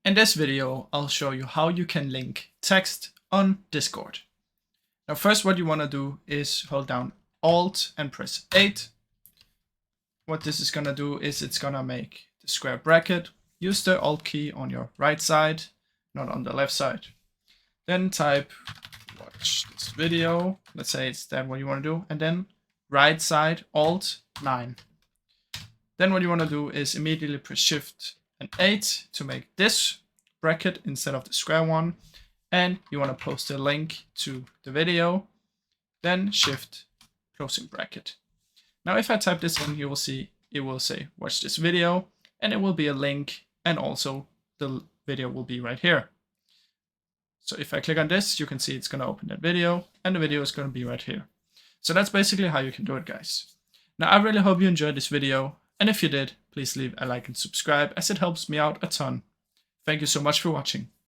In this video, I'll show you how you can link text on Discord. Now first what you want to do is hold down Alt and press 8. What this is going to do is it's going to make the square bracket. Use the Alt key on your right side, not on the left side. Then type watch this video. Let's say it's that what you want to do. And then right side Alt 9. Then what you want to do is immediately press Shift and 8 to make this bracket instead of the square one. And you want to post a link to the video. Then Shift closing bracket. Now if I type this in, you will see it will say watch this video, and it will be a link, and also the video will be right here. So if I click on this, you can see it's going to open that video, and the video is going to be right here. So that's basically how you can do it, guys. Now I really hope you enjoyed this video, and if you did, please leave a like and subscribe, as it helps me out a ton. Thank you so much for watching.